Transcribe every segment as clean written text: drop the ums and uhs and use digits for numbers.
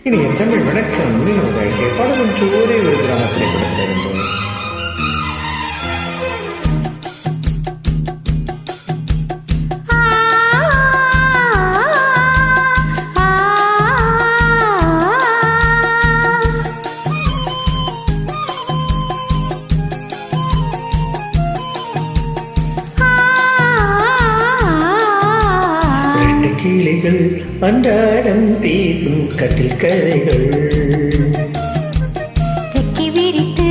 இனிய தமிழ் வணக்கம். நீங்கள் வாழ்க்கை படவென்று ஒரே ஒரு கிராமத்தில் கொடுத்திருந்தோம். கிளிகள் அன்றாடம் பேசும் கட்டில் கதைகள் ரெக்கை விரித்து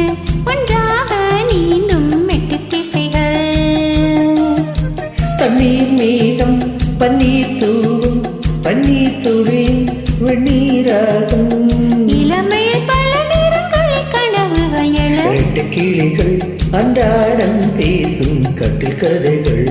ஒன்றாக நீந்தும் எட்டு திசைகள். தண்ணீர் மேகம் பன்னீர் தூவும் பன்னீர் துளின் வெந்நீராகும். இளமையில் பல நிறங்களில் கனவுகள் எழ ரெண்டு கிளிகள் அன்றாடம் பேசும் கட்டில் கதைகள்.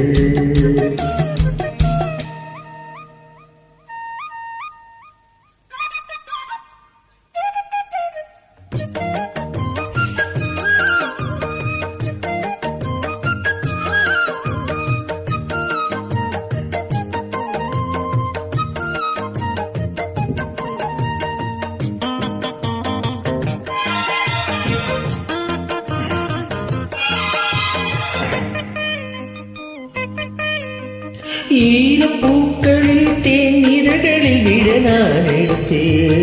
ஈரப்பூக்களில் தேநீர்களில் விட நான் எடுத்தேன்.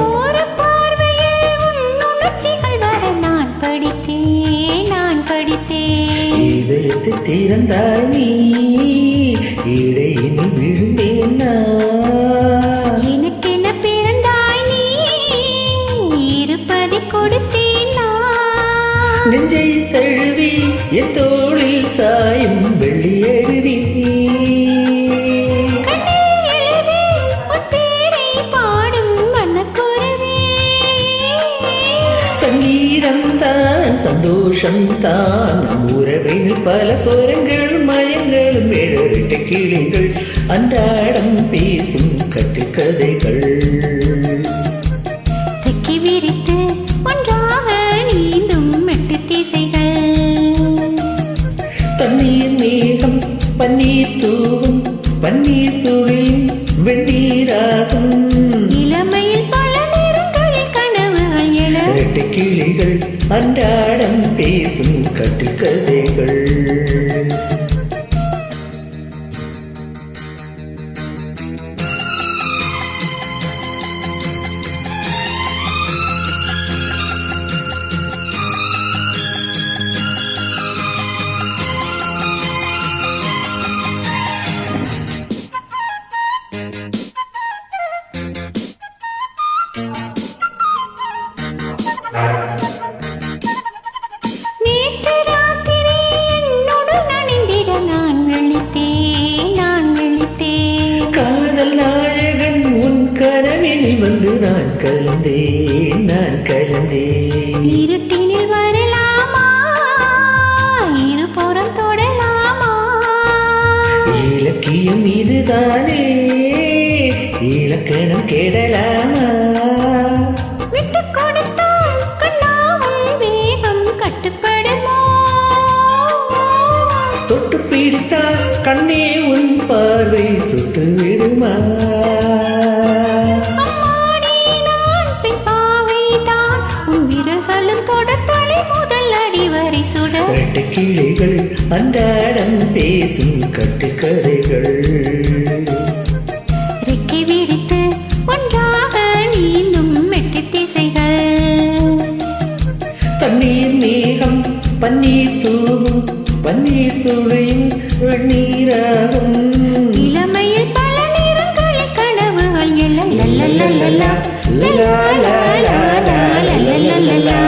ஒரு பார்வையில் உணர்ச்சிகள் வர நான் படித்தேன். இதயத்தை திறந்தாய் நீ, இடையில் விழுந்தேன் நான். எனக்கென பிறந்தாய் நீ, இருப்பதை கொடுத்தேன் நான். நெஞ்சை தழுவி என் தோளில் சாயும் வெள்ளியருவி. சங்கீதம்தான் சந்தோஷம்தான் உறவில் பல சொரங்கள் மயங்களும் எழுட்டு கிளிகள் அன்றாடம் பேசும் கட்டு கதைகள். ரெக்கை விரித்து ஒன்றாக நீந்தும் எட்டு திசைகள். தண்ணீர் மேகம் பன்னீர் தூவும் பன்னீர் துளின் வெந்நீராகும். இளமையில் பல நிறங்களில் கனவுகள் எழ ரெண்டு கிளிகள் அன்றாடம் பேசும் கட்டு கதைகள். நேற்று ராத்திரி என்னோடு நனைந்திட நான் விழித்தேன். காதல் நாயகன் உன் கனவில் வந்து நான் கலந்தேன். இருட்டினில் வரலாமா, இருபுறம் தொடலாமா? இலக்கியம் இதுதானே, இலக்கணம் கெடலாமா? விட்டு கொடுத்தால் கண்ணாவும் வேகம் கட்டுப்படுமோ? தொட்டு பிடித்தால் கண்ணே உன் பார்வை சுட்டு விடுமா? அம்மாடி நான் பெண் பாவைதான், உன் விரல்களும் தொடத்தலை முதல் அடிவரை சுட. ரெண்டு கிளிகள் அன்றாடம் பேசும் கட்டு கதைகள். ரெக்கை விரித்து ஒன்றாக நீந்தும் எட்டு திசைகள். தண்ணீர் மேகம் பன்னீர் தூவும் பன்னீர் துளியின் வெந்நீராகும். இளமையில் பல நிறங்களில் கனவுகள் எழ. லா லா லா லா லா லா லா லா லா லா லா.